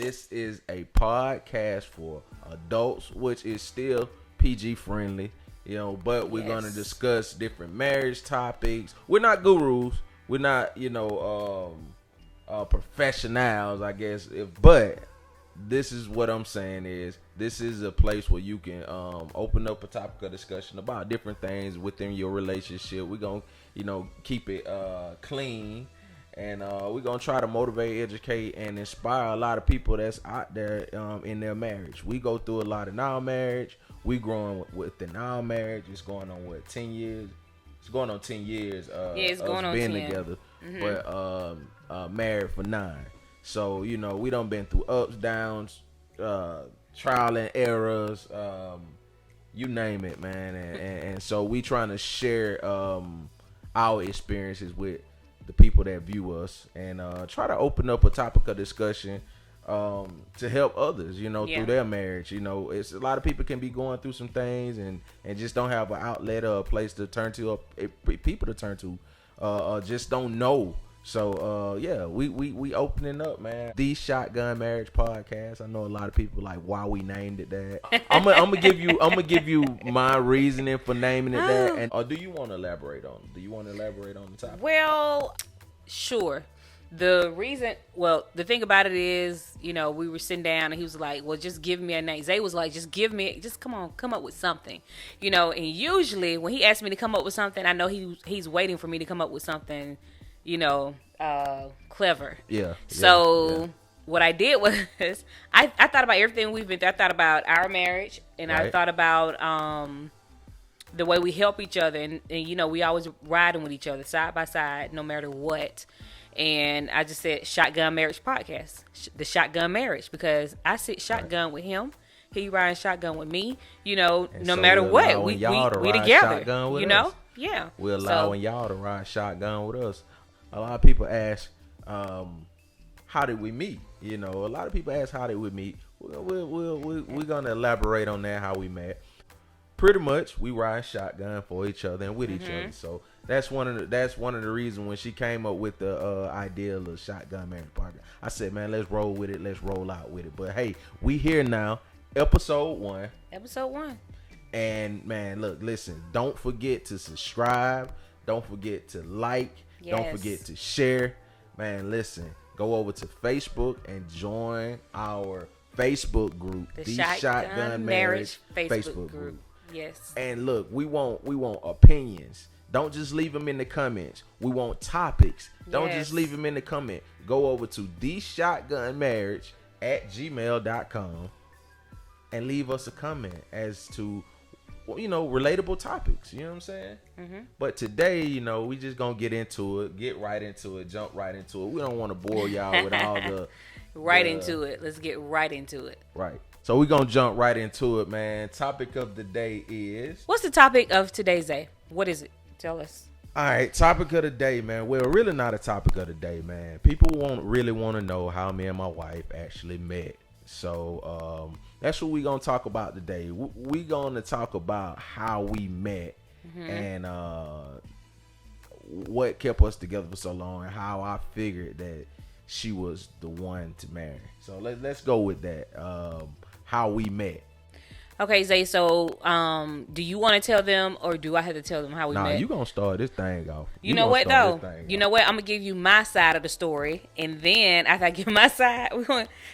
This is a podcast for adults, which is still PG friendly, but we're going to discuss different marriage topics. We're not gurus. We're not, professionals, I guess. But this is what I'm saying is this is a place where you can open up a topic of discussion about different things within your relationship. We're going to, keep it clean. And we're going to try to motivate, educate, and inspire a lot of people that's out there in their marriage. We go through a lot in our marriage. We growing within our marriage. It's going on, 10 years? It's going on 10 years it's going on being 10. together. Mm-hmm. But married for 9. So, we done been through ups, downs, trial and errors, you name it, man. And so we trying to share our experiences with the people that view us and try to open up a topic of discussion to help others, through their marriage. It's a lot of people can be going through some things and just don't have an outlet or a place to turn to, people to turn to, just don't know. So we opening up, man. The Shotgun Marriage Podcast. I know a lot of people like why we named it that. I'm gonna give you my reasoning for naming it that. And or do you want to elaborate on the topic? Well, sure. The thing about it is, we were sitting down and he was like, well, just give me a name. Zay was like, just come up with something, and usually when he asked me to come up with something, I know he's waiting for me to come up with something, clever. Yeah. So what I did was I thought about everything we've been through. I thought about our marriage and right. I thought about, the way we help each other and we always riding with each other side by side, no matter what. And I just said Shotgun Marriage Podcast, the Shotgun Marriage, because I sit shotgun with him. He riding shotgun with me, no so matter what, we together, Yeah. We're allowing y'all to ride shotgun with us. A lot of people ask, how did we meet? A lot of people ask, how did we meet? We're going to elaborate on that, how we met. Pretty much, we ride shotgun for each other and with each other. So that's one of the reasons when she came up with the idea of the Shotgun Marriage Podcast. I said, man, let's roll with it. Let's roll out with it. But hey, we here now, episode 1. Episode 1. And man, look, listen. Don't forget to subscribe. Don't forget to like. Yes. Don't forget to share. Man, listen. Go over to Facebook and join our Facebook group, the Shotgun Marriage Facebook group. Yes. And look, we want opinions. Don't just leave them in the comments. We want topics. Don't just leave them in the comment. Go over to theshotgunmarriage@gmail.com and leave us a comment as to, relatable topics. You know what I'm saying? Mm-hmm. But today, we just gonna get right into it, jump right into it. We don't want to bore y'all with all the into it. Let's get right into it. Right. So we're going to jump right into it, man. Topic of the day is... What's the topic of today's day? What is it? Tell us. All right. Topic of the day, man. Well, really not a topic of the day, man. People really want to know how me and my wife actually met. So that's what we're going to talk about today. We're going to talk about how we met and what kept us together for so long and how I figured that she was the one to marry. So let's go with that. How we met. Okay, Zay, so do you want to tell them or do I have to tell them how we met? Nah, you going to start this thing off. You know what, though? You know what? I'm going to give you my side of the story. And then after I give my side,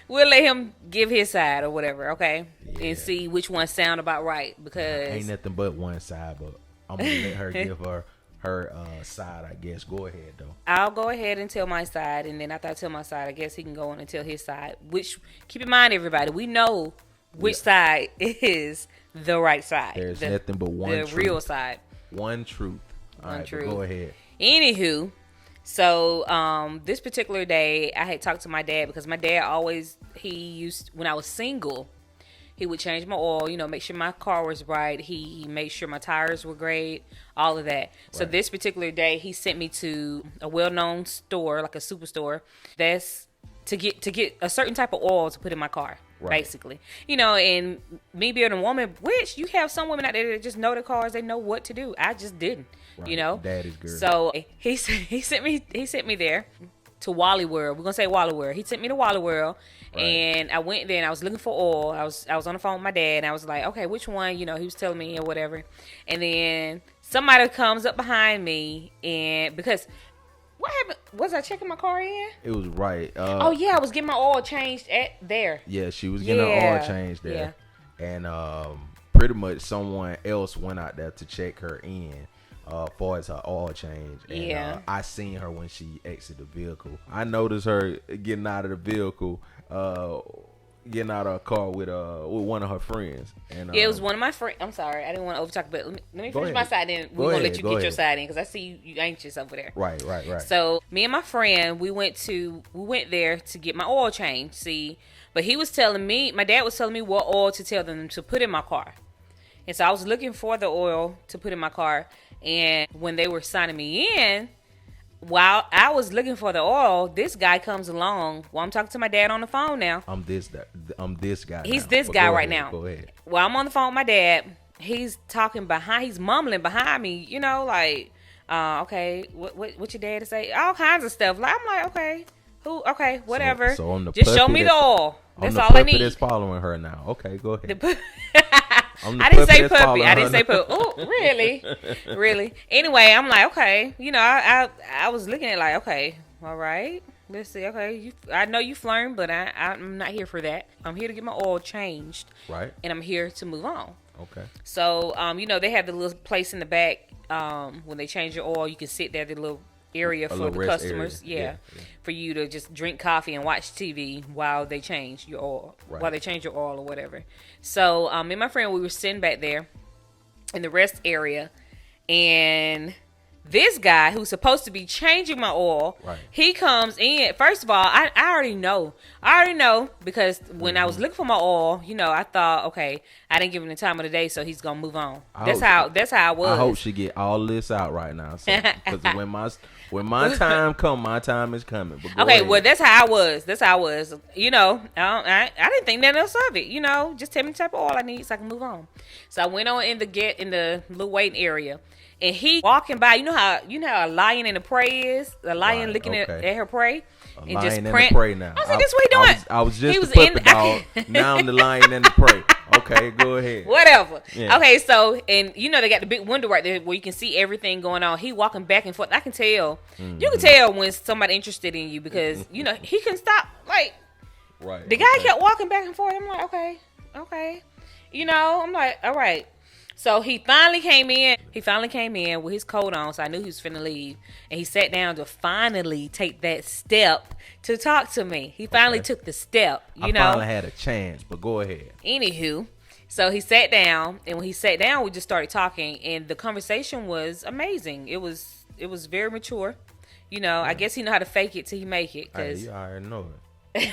we'll let him give his side or whatever, okay? Yeah. And see which one sound about right. Because ain't nothing but one side, but I'm going to let her give her side, I guess. Go ahead, though. I'll go ahead and tell my side. And then after I tell my side, I guess he can go on and tell his side. Which, keep in mind, everybody, we know which side is the right side. There's nothing but one truth. The real side. One truth. All right, go ahead. Anywho, so this particular day, I had talked to my dad because my dad always, when I was single, he would change my oil, make sure my car was right. He made sure my tires were great, all of that. Right. So this particular day, he sent me to a well-known store, like a superstore, that's to get a certain type of oil to put in my car. Right. Basically, and me being a woman, which you have some women out there that just know the cars, they know what to do. I just didn't, right. Daddy's girl. So he sent me there. to Wally World. We're gonna say Wally World. He took me to Wally World, Right. and I went there and I was looking for oil. I was on the phone with my dad, and I was like, okay, which one? You know, he was telling me or whatever. And then somebody comes up behind me, and because what happened? Was I checking my car in? It was right. Oh yeah, I was getting my oil changed at there. Yeah, she was getting her Yeah. oil changed there, and pretty much someone else went out there to check her in. Far as her oil change, and Yeah. I seen her when she exited the vehicle. I noticed her getting out of the vehicle, getting out of her car with one of her friends. And Yeah, it was one of my friends. I'm sorry, I didn't want to overtalk, but let me Go finish my ahead. side. Then Go we're gonna ahead, let you go get your ahead. side in because I see you anxious over there. right. So me and my friend, we went there to get my oil change. See, but he was telling me, my dad was telling me what oil to tell them to put in my car, and so I was looking for the oil to put in my car. And when they were signing me in, while I was looking for the oil, this guy comes along. Well, I'm talking to my dad on the phone now. I'm this guy. He's now. this But guy go right ahead, now. Go ahead. While I'm on the phone with my dad, he's he's mumbling behind me, you know, like, okay, what your dad to say? All kinds of stuff. Like, I'm like, okay, whatever. So I'm the just show puppy me that- the oil. I'm That's the all I puppy need. that's following her now. Okay, go ahead. I'm the I didn't say that's puppy. following I didn't her say now. puppy. Oh, really? Really? Anyway, I'm like, okay. You know, I was looking at like, okay, all right. Let's see. Okay, I know you flirting, but I'm not here for that. I'm here to get my oil changed, Right. and I'm here to move on. Okay. So, you know, they have the little place in the back. When they change your oil, you can sit there, the little area for little the rest customers. area. Yeah. Yeah. For you to just drink coffee and watch TV while they change your oil, Right. while they change your oil or whatever. So, me and my friend, we were sitting back there in the rest area, and this guy who's supposed to be changing my oil, Right. he comes in. First of all, I already know. Because when I was looking for my oil, you know, I thought, okay, I didn't give him the time of the day, so he's gonna move on. That's how I was. I hope she get all this out right now, because when my time come, my time is coming. But go Okay, ahead. well, that's how I was. You know, I didn't think nothing else of it. You know, just tell me the type of oil I need so I can move on. So I went on in the little waiting area, and he walking by. You know how a lion in the prey is. A lion Right, looking okay. at her prey. A And lion just in the print. prey now. I was like, "This what he doing?" I was just He the was puppy in- dog. Now I'm the lion and the prey. Okay, go ahead. Whatever. Yeah. Okay, so, and you know they got the big window right there where you can see everything going on. He walking back and forth. I can tell. You can tell when somebody interested in you because you know he couldn't stop. Like Right. the guy kept walking back and forth. I'm like, okay. You know, I'm like, all right. So he finally came in. With his coat on, so I knew he was finna leave. And he sat down to finally take that step to talk to me. He finally took the step, I you know. finally had a chance, but go ahead. Anywho, so he sat down, and when he sat down, we just started talking, and the conversation was amazing. It was very mature. You know, I guess he know how to fake it till he make it. Hey, 'Cause you already know it.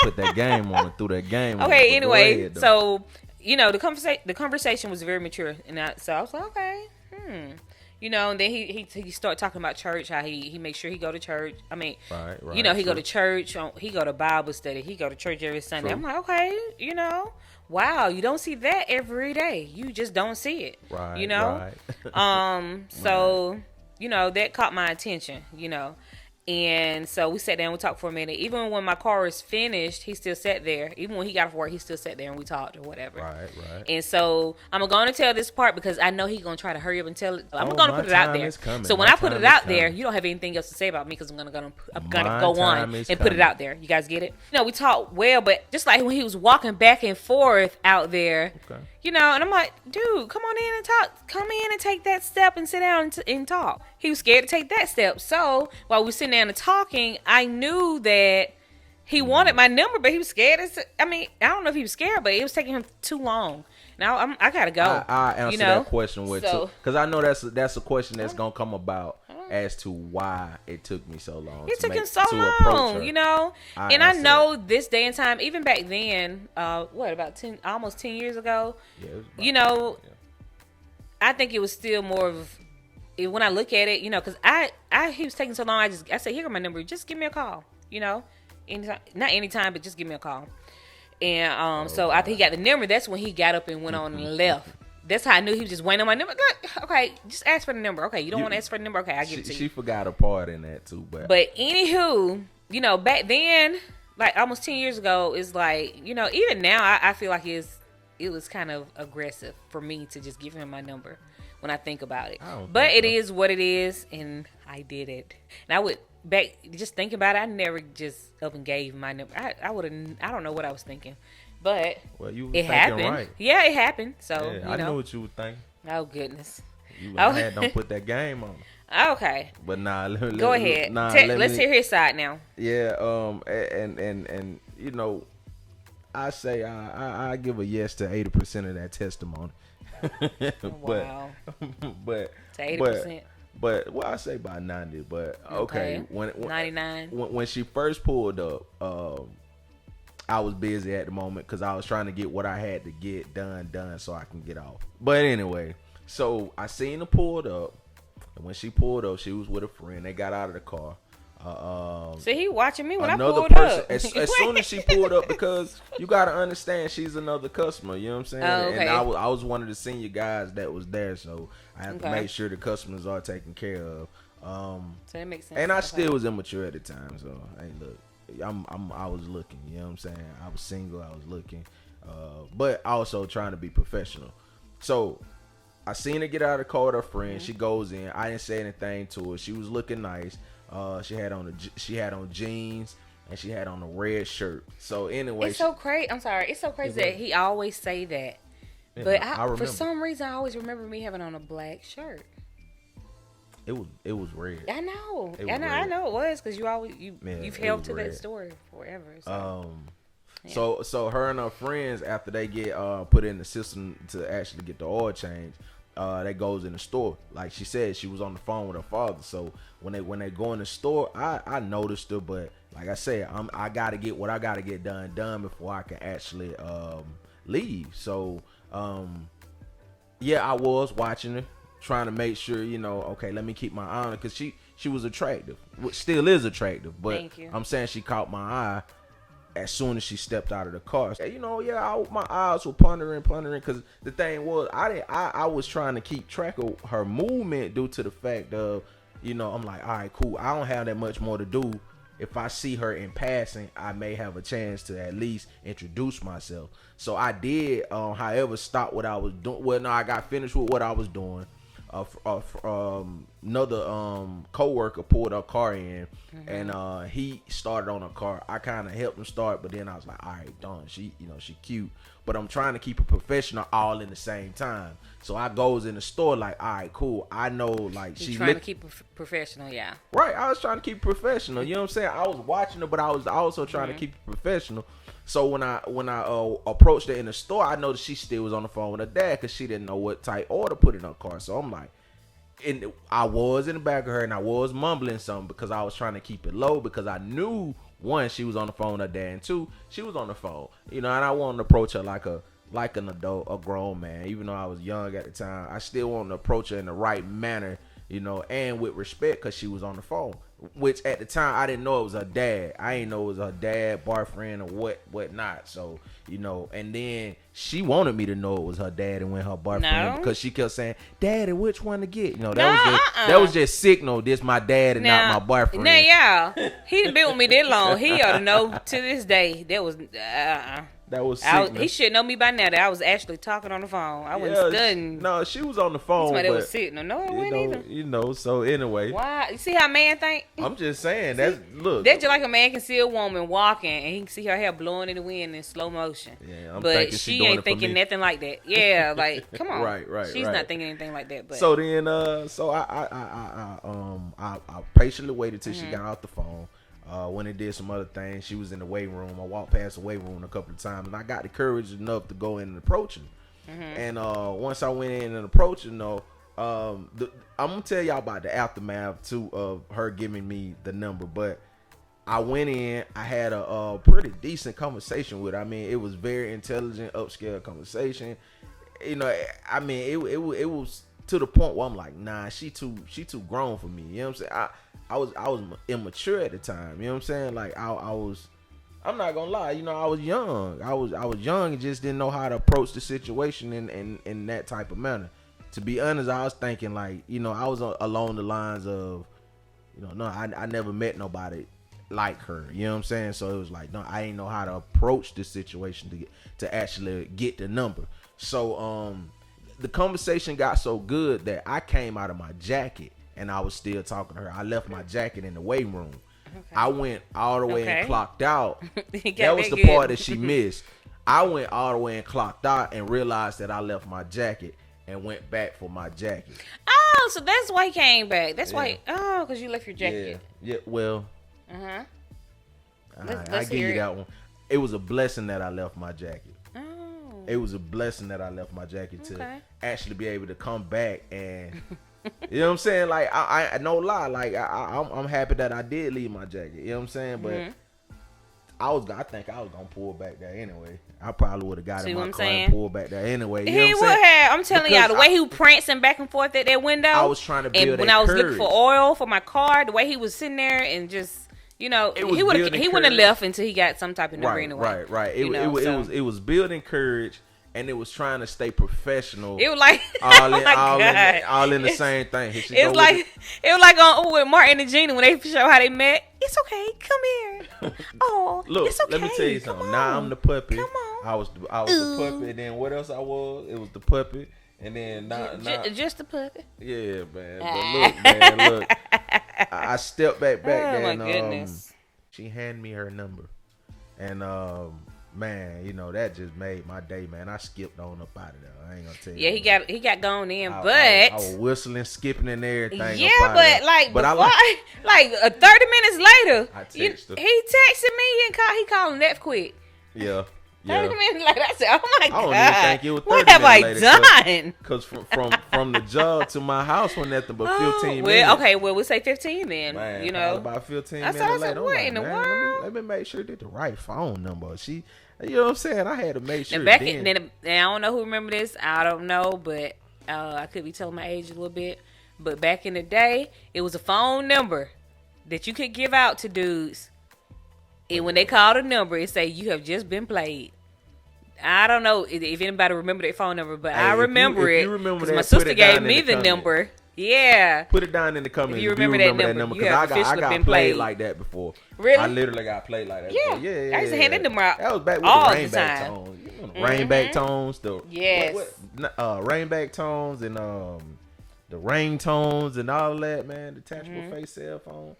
Put that game on it, through that game on it, okay, but go anyway, ahead, though. so you know the conversation was very mature, and so I was like, okay, you know, and then he started talking about church, how he makes sure he go to church. I mean, Right, you know, he go true. to church, he go to Bible study, he go to church every Sunday. True. I'm like, okay, you know, wow, you don't see that every day. You just don't see it, Right, you know. right. So you know that caught my attention, you know. And so we sat down, we talked for a minute. Even when my car was finished, he still sat there. Even when he got off work, he still sat there and we talked or whatever. Right. And so I'm going to tell this part because I know he's going to try to hurry up and tell it. I'm Oh, going to my put it out time there. is coming. So when My I put time it is out there, coming. you don't have anything else to say about me because I'm going to My go on time and is put it coming. out there. You guys get it? You know, we talked well, but just like when he was walking back and forth out there, Okay. you know, and I'm like, dude, come on in and talk. Come in and take that step and sit down and talk. He was scared to take that step. So while we were sitting down and talking, I knew that he wanted my number, but he was scared. I mean, I don't know if he was scared, but it was taking him too long. Now I gotta go. I answer you know? that question with So- too, because I know that's a question that's gonna come about as to why it took me so long. It to took make, him so to approach her. long, you know. I And I answer know this day and time, even back then, about almost 10 years ago, Yeah, it was about- you know, yeah. I think it was still more of when I look at it, you know, because he was taking so long. I said, here go my number. Just give me a call, you know, anytime, not anytime, but just give me a call. And so after he got the number, that's when he got up and went on and left. That's how I knew he was just waiting on my number. Okay, just ask for the number. Okay, you don't want to ask for the number? Okay, I'll give it to you. She forgot a part in that too, but anywho, back then, like almost 10 years ago, is like, even now I feel like it was kind of aggressive for me to just give him my number when I think about it. But it is what it is, and I did it. And I would just thinking about it, I never just up and gave my number. I would have. I don't know what I was thinking, but it happened. Right. Yeah, it happened. So I know what you were thinking. Oh goodness. You don't put that game on. Okay. But go ahead. Let's hear his side now. Yeah. And I say I give a yes to 80% of that testimony. Wow. but to 80%. But I say about 90. But okay, when 99. When she first pulled up, I was busy at the moment because I was trying to get what I had to get done so I can get off. But anyway, so I seen her pulled up, and when she pulled up, she was with a friend. They got out of the car. So he watching me when I pulled up. As soon as she pulled up, because you got to understand she's another customer. You know what I'm saying? Oh, okay. And I was one of the senior guys that was there, so I have to make sure the customers are taken care of. So that makes sense. And I still was immature at the time, so I was looking. You know what I'm saying? I was single. I was looking, but also trying to be professional. So I seen her get out of the car with her friend. Mm-hmm. She goes in. I didn't say anything to her. She was looking nice. She had on jeans, and she had on a red shirt. So anyway, it's so crazy. I'm sorry. It's so crazy that he always say that. Yeah, but I for some reason, I always remember me having on a black shirt. It was red. I know. I know it was because you've held to that story forever. So. So her and her friends, after they get put in the system to actually get the oil change, that goes in the store. Like she said, she was on the phone with her father. So when they go in the store, I noticed her, but like I said, I gotta get what I gotta get done before I can actually leave. So I was watching her, trying to make sure, okay, let me keep my eye on her, because she was attractive, still is attractive, but I'm saying she caught my eye as soon as she stepped out of the car. My eyes were pondering, because the thing was, I was trying to keep track of her movement due to the fact of, I'm like, all right, cool, I don't have that much more to do. If I see her in passing, I may have a chance to at least introduce myself. So I did, however, stop what I was doing. Well, no, I got finished with what I was doing. Another co-worker pulled her car in, and he started on her car. I kind of helped him start, but then I was like, all right, darn, she cute, but I'm trying to keep it professional all in the same time. So I goes in the store like, all right, cool, I know, like, she's trying to keep it professional. Yeah, right, I was trying to keep it professional. You know what I'm saying? I was watching her, but I was also trying to keep it professional. So when I approached her in the store, I noticed she still was on the phone with her dad, because she didn't know what type order to put in her car. So I'm like, and I was in the back of her, and I was mumbling something because I was trying to keep it low, because I knew, one, she was on the phone with her dad, and two, she was on the phone, and I wanted to approach her like an adult, a grown man. Even though I was young at the time, I still wanted to approach her in the right manner, and with respect, because she was on the phone. Which at the time I didn't know it was her dad. I didn't know it was her dad, boyfriend, or what not. So, and then she wanted me to know it was her dad and when her boyfriend, because she kept saying, "Daddy, which one to get?" That was just signal. This my dad and not my boyfriend. Now, yeah, he's been with me that long. He ought to know to this day that was. That was signal. He should know me by now that I was actually talking on the phone. I wasn't studying. No, she was on the phone. Somebody was sitting. No, it wasn't either. So anyway. Why? You see how man think? I'm just saying, that's just like a man can see a woman walking and he can see her hair blowing in the wind in slow motion. Yeah, but she ain't thinking nothing like that. Yeah, like, come on. Right. She's not thinking anything like that. But so then, I patiently waited till she got off the phone. When it did some other things, she was in the weight room. I walked past the weight room a couple of times, and I got the courage enough to go in and approach her. And once I went in and approached her, I'm gonna tell y'all about the aftermath too of her giving me the number. But I went in, I had a pretty decent conversation with her. I mean, it was very intelligent, upscale conversation. It was to the point where I'm like, nah, she too grown for me. You know what I'm saying? I was immature at the time. You know what I'm saying? Like I was I'm not gonna lie. You know, I was young. I was young and just didn't know how to approach the situation in that type of manner. To be honest, I was thinking like, you know, I was along the lines of, you know, no, I never met nobody like her. You know what I'm saying? So it was like, no, I ain't know how to approach this situation to actually get the number. So the conversation got so good that I came out of my jacket and I was still talking to her. I left my jacket in the weight room. Okay. I went all the way and clocked out. That was the part that she missed. I went all the way and clocked out and realized that I left my jacket and went back for my jacket. Oh, so that's why he came back. That's why. Oh, because you left your jacket. Yeah. Well. Let's I give you that one. It was a blessing that I left my jacket. Oh. It was a blessing that I left my jacket to actually be able to come back and. You know what I'm saying? Like I no lie. Like I'm happy that I did leave my jacket. You know what I'm saying? But I think I was gonna pull back there anyway. I probably would have got in my car and pulled back there anyway. You know he would have. I'm telling y'all, the way he was prancing back and forth at that window. I was trying to build and when I was looking for oil for my car, the way he was sitting there and just, you know, he wouldn't have left until he got some type of number anyway. Right. It was building courage. And it was trying to stay professional. It was like all in the same thing. It was like on with Martin and Gina when they show how they met. It's okay, come here. Oh, look, it's okay. Let me tell you something. Now I'm the puppy. Come on. I was the puppy. And then what else I was? It was the puppy. And then just the puppy. Yeah, man. But look. I stepped back there. Oh my goodness. She handed me her number, and man, you know, that just made my day, man. I skipped on up out of there. I ain't gonna tell you. Yeah, he got gone in, but I was whistling, skipping, and everything. Yeah, but like 30 minutes later, he texted me and he called him that quick. Yeah. 30 minutes later, I said, "Oh my God, I don't even think it was 30 what have I done?" Because from the job to my house was nothing but 15 minutes. Okay, well we'll say 15 then. Man, you know, about 15 minutes later. What in the world? Let me make sure they did the right phone number. You know what I'm saying? I had to make sure. And I don't know who remember this. I don't know, but I could be telling my age a little bit. But back in the day, it was a phone number that you could give out to dudes. And when they called a number, it say you have just been played. I don't know if anybody remember that phone number, but I remember it because my sister gave me the number. Yeah. Put it down in the comments. If you remember that number, because I got played like that before. Really? I literally got played like that. Yeah. Before. Yeah. I used to hand that number out. That was back with all the rainback tones. You know, the rainback tones. Rainback tones and the ring tones and all that, man. Detachable face cell phone.